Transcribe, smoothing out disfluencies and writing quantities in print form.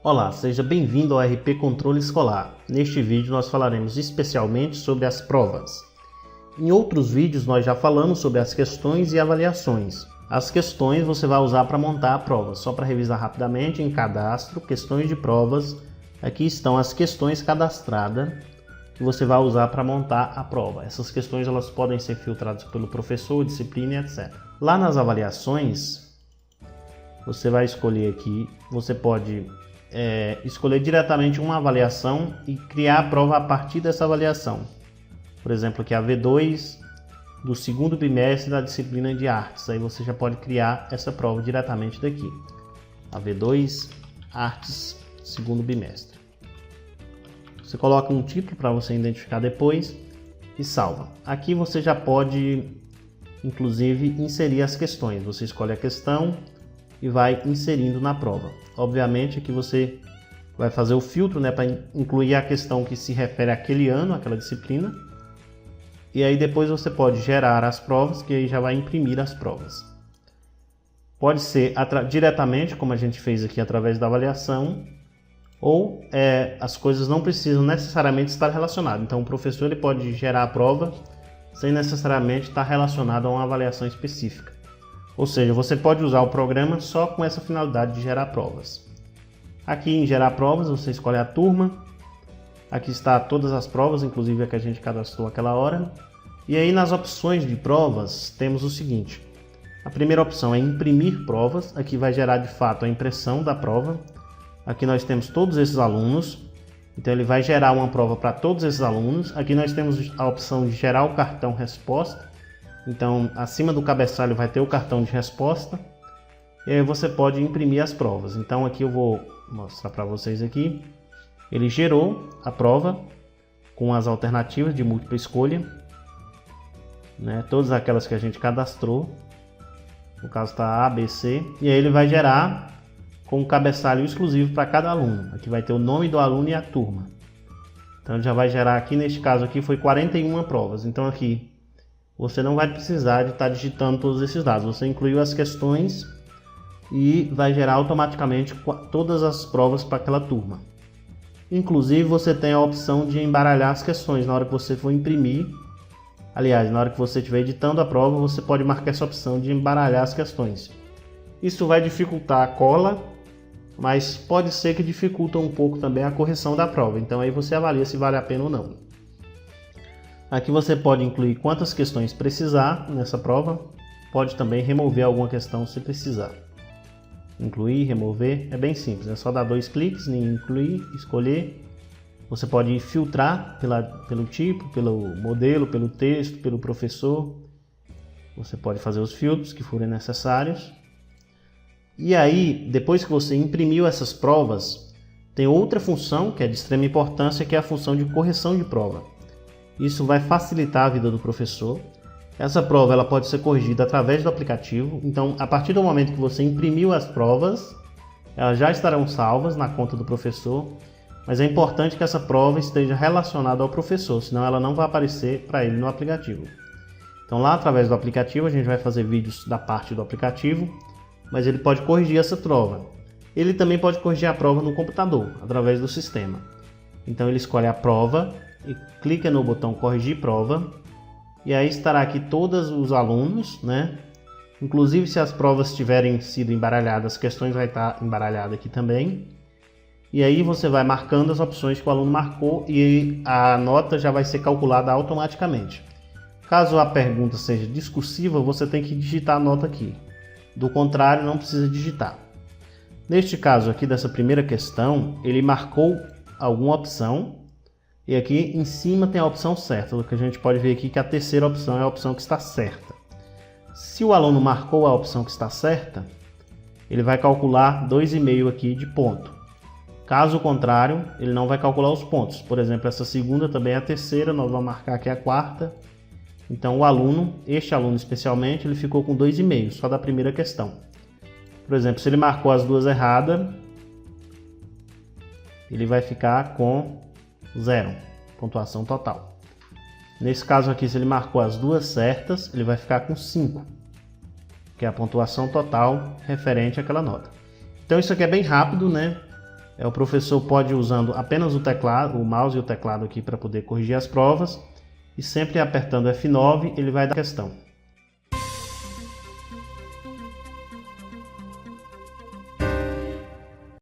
Olá, seja bem-vindo ao RP Controle Escolar. Neste vídeo nós falaremos especialmente sobre as provas. Em outros vídeos nós já falamos sobre as questões e avaliações. As questões você vai usar para montar a prova. Só para revisar rapidamente, em cadastro, questões de provas, aqui estão as questões cadastradas que você vai usar para montar a prova. Essas questões elas podem ser filtradas pelo professor, disciplina, etc. Lá nas avaliações, você vai escolher aqui, você pode escolher diretamente uma avaliação e criar a prova a partir dessa avaliação. Por exemplo, aqui a V2 do segundo bimestre da disciplina de artes. Aí você já pode criar essa prova diretamente daqui. A V2 Artes segundo bimestre. Você coloca um título para você identificar depois e salva. Aqui você já pode, inclusive, inserir as questões. Você escolhe a questão e vai inserindo na prova. Obviamente aqui você vai fazer o filtro, para incluir a questão que se refere àquele ano, àquela disciplina. E aí depois você pode gerar as provas, que aí já vai imprimir as provas. Pode ser diretamente, como a gente fez aqui, através da avaliação, ou as coisas não precisam necessariamente estar relacionadas. Então o professor ele pode gerar a prova sem necessariamente estar relacionado a uma avaliação específica. Ou seja, você pode usar o programa só com essa finalidade de gerar provas. Aqui em gerar provas, você escolhe a turma. Aqui está todas as provas, inclusive a que a gente cadastrou aquela hora. E aí nas opções de provas, temos o seguinte. A primeira opção é imprimir provas. Aqui vai gerar de fato a impressão da prova. Aqui nós temos todos esses alunos. Então ele vai gerar uma prova para todos esses alunos. Aqui nós temos a opção de gerar o cartão resposta. Então, acima do cabeçalho vai ter o cartão de resposta e aí você pode imprimir as provas. Então, aqui eu vou mostrar para vocês aqui. Ele gerou a prova com as alternativas de múltipla escolha, todas aquelas que a gente cadastrou. No caso está A, B, C. E aí ele vai gerar com um cabeçalho exclusivo para cada aluno. Aqui vai ter o nome do aluno e a turma. Então, ele já vai gerar aqui, neste caso aqui foi 41 provas. Então, aqui você não vai precisar de estar digitando todos esses dados. Você incluiu as questões e vai gerar automaticamente todas as provas para aquela turma. Inclusive você tem a opção de embaralhar as questões na hora que você for imprimir. Aliás, na hora que você estiver editando a prova, você pode marcar essa opção de embaralhar as questões. Isso vai dificultar a cola, mas pode ser que dificulta um pouco também a correção da prova. Então aí você avalia se vale a pena ou não. Aqui você pode incluir quantas questões precisar nessa prova. Pode também remover alguma questão se precisar. Incluir, remover, é bem simples. É só dar 2 cliques em incluir, escolher. Você pode filtrar pelo tipo, pelo modelo, pelo texto, pelo professor. Você pode fazer os filtros que forem necessários. E aí, depois que você imprimiu essas provas, tem outra função que é de extrema importância, que é a função de correção de prova. Isso vai facilitar a vida do professor. Essa prova ela pode ser corrigida através do aplicativo. Então, a partir do momento que você imprimiu as provas, elas já estarão salvas na conta do professor. Mas é importante que essa prova esteja relacionada ao professor, senão ela não vai aparecer para ele no aplicativo. Então, lá através do aplicativo, a gente vai fazer vídeos da parte do aplicativo, mas ele pode corrigir essa prova. Ele também pode corrigir a prova no computador, através do sistema. Então, ele escolhe a prova e clica no botão corrigir prova e aí estará aqui todos os alunos, inclusive se as provas tiverem sido embaralhadas, as questões vai estar embaralhada aqui também. E aí você vai marcando as opções que o aluno marcou e a nota já vai ser calculada automaticamente. Caso a pergunta seja discursiva, você tem que digitar a nota aqui. Do contrário, não precisa digitar. Neste caso aqui dessa primeira questão, ele marcou alguma opção. E aqui em cima tem a opção certa, o que a gente pode ver aqui que a terceira opção é a opção que está certa. Se o aluno marcou a opção que está certa, ele vai calcular 2,5 aqui de ponto. Caso contrário, ele não vai calcular os pontos. Por exemplo, essa segunda também é a terceira, nós vamos marcar aqui a quarta. Então o aluno, este aluno especialmente, ele ficou com 2,5, só da primeira questão. Por exemplo, se ele marcou as duas erradas, ele vai ficar com 0, pontuação total. Nesse caso aqui, se ele marcou as duas certas, ele vai ficar com 5, que é a pontuação total referente àquela nota. Então isso aqui é bem rápido, O professor pode ir usando apenas o teclado, o mouse e o teclado aqui para poder corrigir as provas. E sempre apertando F9 ele vai dar a questão.